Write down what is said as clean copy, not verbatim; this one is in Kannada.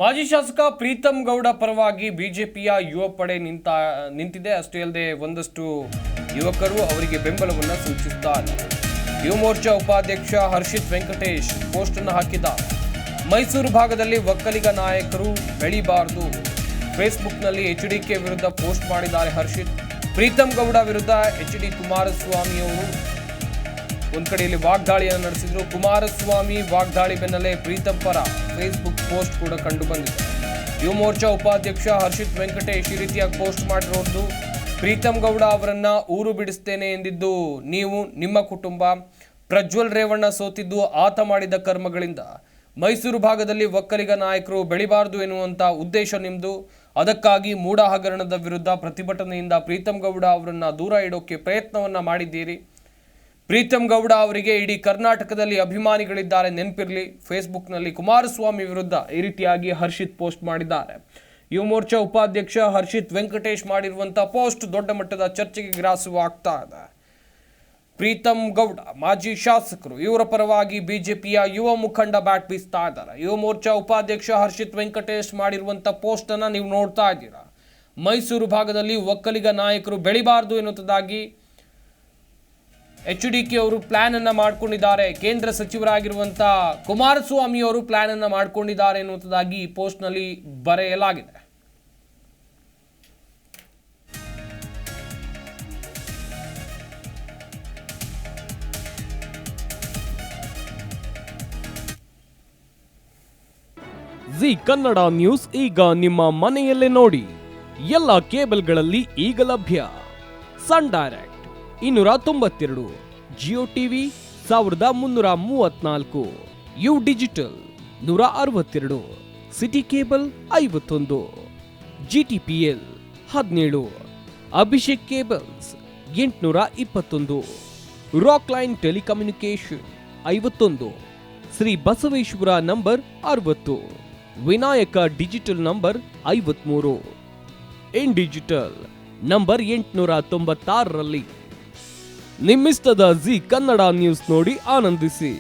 ಮಾಜಿ ಶಾಸಕ ಪ್ರೀತಂ ಗೌಡ ಪರವಾಗಿ ಬಿಜೆಪಿಯ ಯುವ ಪಡೆ ನಿಂತಿದೆ. ಅಷ್ಟೇ ಅಲ್ಲದೆ ಒಂದಷ್ಟು ಯುವಕರು ಅವರಿಗೆ ಬೆಂಬಲವನ್ನು ಸೂಚಿಸುತ್ತಾರೆ. ಯುವ ಮೋರ್ಚಾ ಉಪಾಧ್ಯಕ್ಷ ಹರ್ಷಿತ್ ವೆಂಕಟೇಶ್ ಪೋಸ್ಟ್ ಅನ್ನು ಹಾಕಿದ್ದಾರೆ. ಮೈಸೂರು ಭಾಗದಲ್ಲಿ ಒಕ್ಕಲಿಗ ನಾಯಕರು ಬೆಳಿಬಾರದು. ಫೇಸ್ಬುಕ್ನಲ್ಲಿ ಎಚ್ಡಿಕೆ ವಿರುದ್ಧ ಪೋಸ್ಟ್ ಮಾಡಿದ್ದಾರೆ ಹರ್ಷಿತ್. ಪ್ರೀತಂ ಗೌಡ ವಿರುದ್ಧ ಎಚ್ಡಿ ಕುಮಾರಸ್ವಾಮಿ ಅವರು ಒಂದು ಕಡೆಯಲ್ಲಿ ವಾಗ್ದಾಳಿಯನ್ನು ನಡೆಸಿದ್ರು. ಕುಮಾರಸ್ವಾಮಿ ವಾಗ್ದಾಳಿ ಬೆನ್ನಲ್ಲೇ ಪ್ರೀತಂ ಪರ ಫೇಸ್ಬುಕ್ ಪೋಸ್ಟ್ ಕೂಡ ಕಂಡು ಬಂದಿದೆ. ಯುವ ಮೋರ್ಚಾ ಉಪಾಧ್ಯಕ್ಷ ಹರ್ಷಿತ್ ವೆಂಕಟೇಶ್ ಈ ರೀತಿಯಾಗಿ ಪೋಸ್ಟ್ ಮಾಡಿರೋದು. ಪ್ರೀತಂ ಗೌಡ ಅವರನ್ನ ಊರು ಬಿಡಿಸ್ತೇನೆ ಎಂದಿದ್ದು ನೀವು, ನಿಮ್ಮ ಕುಟುಂಬ. ಪ್ರಜ್ವಲ್ ರೇವಣ್ಣ ಸೋತಿದ್ದು ಆತ ಮಾಡಿದ ಕರ್ಮಗಳಿಂದ. ಮೈಸೂರು ಭಾಗದಲ್ಲಿ ಒಕ್ಕಲಿಗ ನಾಯಕರು ಬೆಳಿಬಾರದು ಎನ್ನುವಂತ ಉದ್ದೇಶ ನಿಮ್ದು. ಅದಕ್ಕಾಗಿ ಮೂಡ ಹಗರಣದ ವಿರುದ್ಧ ಪ್ರತಿಭಟನೆಯಿಂದ ಪ್ರೀತಂ ಗೌಡ ಅವರನ್ನ ದೂರ ಇಡೋಕೆ ಪ್ರಯತ್ನವನ್ನ ಮಾಡಿದ್ದೀರಿ. ಪ್ರೀತಂ ಗೌಡ ಅವರಿಗೆ ಇಡೀ ಕರ್ನಾಟಕದಲ್ಲಿ ಅಭಿಮಾನಿಗಳಿದ್ದಾರೆ, ನೆನಪಿರಲಿ. ಫೇಸ್ಬುಕ್ನಲ್ಲಿ ಕುಮಾರಸ್ವಾಮಿ ವಿರುದ್ಧ ಈ ರೀತಿಯಾಗಿ ಹರ್ಷಿತ್ ಪೋಸ್ಟ್ ಮಾಡಿದ್ದಾರೆ. ಯುವ ಮೋರ್ಚಾ ಉಪಾಧ್ಯಕ್ಷ ಹರ್ಷಿತ್ ವೆಂಕಟೇಶ್ ಮಾಡಿರುವಂತಹ ಪೋಸ್ಟ್ ದೊಡ್ಡ ಮಟ್ಟದ ಚರ್ಚೆಗೆ ಗ್ರಾಸವಾಗ್ತಾ ಇದೆ. ಪ್ರೀತಂ ಗೌಡ ಮಾಜಿ ಶಾಸಕರು, ಇವರ ಪರವಾಗಿ ಬಿಜೆಪಿಯ ಯುವ ಮುಖಂಡ ಬ್ಯಾಟ್ ಬೀಸ್ತಾ ಇದ್ದಾರೆ. ಯುವ ಮೋರ್ಚಾ ಉಪಾಧ್ಯಕ್ಷ ಹರ್ಷಿತ್ ವೆಂಕಟೇಶ್ ಮಾಡಿರುವಂತಹ ಪೋಸ್ಟ್ ಅನ್ನ ನೀವು ನೋಡ್ತಾ ಇದ್ದೀರಾ. ಮೈಸೂರು ಭಾಗದಲ್ಲಿ ಒಕ್ಕಲಿಗ ನಾಯಕರು ಬೆಳಿಬಾರದು ಎನ್ನುವುದಾಗಿ ಎಚ್ಡಿಕೆ ಅವರು ಪ್ಲಾನ್ ಅನ್ನ ಮಾಡಿಕೊಂಡಿದ್ದಾರೆ. ಕೇಂದ್ರ ಸಚಿವರಾಗಿರುವಂತಹ ಕುಮಾರಸ್ವಾಮಿ ಅವರು ಪ್ಲಾನ್ ಅನ್ನ ಮಾಡಿಕೊಂಡಿದ್ದಾರೆ ಎನ್ನುವುದಾಗಿ ಈ ಪೋಸ್ಟ್ ನಲ್ಲಿ ಬರೆಯಲಾಗಿದೆ. ಜಿ ಕನ್ನಡ ನ್ಯೂಸ್ ಈಗ ನಿಮ್ಮ ಮನೆಯಲ್ಲೇ ನೋಡಿ. ಎಲ್ಲ ಕೇಬಲ್ಗಳಲ್ಲಿ ಈಗ ಲಭ್ಯ. Sun Direct 292, Jio TV 1334, U digital 162, city cable 51, GTPL 17, Abhishek cables 821, rock line telecommunication 51, Shri Basaveshwara number 60, Vinayaka digital number 53, in digital number 896ರಲ್ಲಿ. ನಿಮ್ಮಿಸ್ತದ ಜಿ ಕನ್ನಡ ನ್ಯೂಸ್ ನೋಡಿ ಆನಂದಿಸಿ.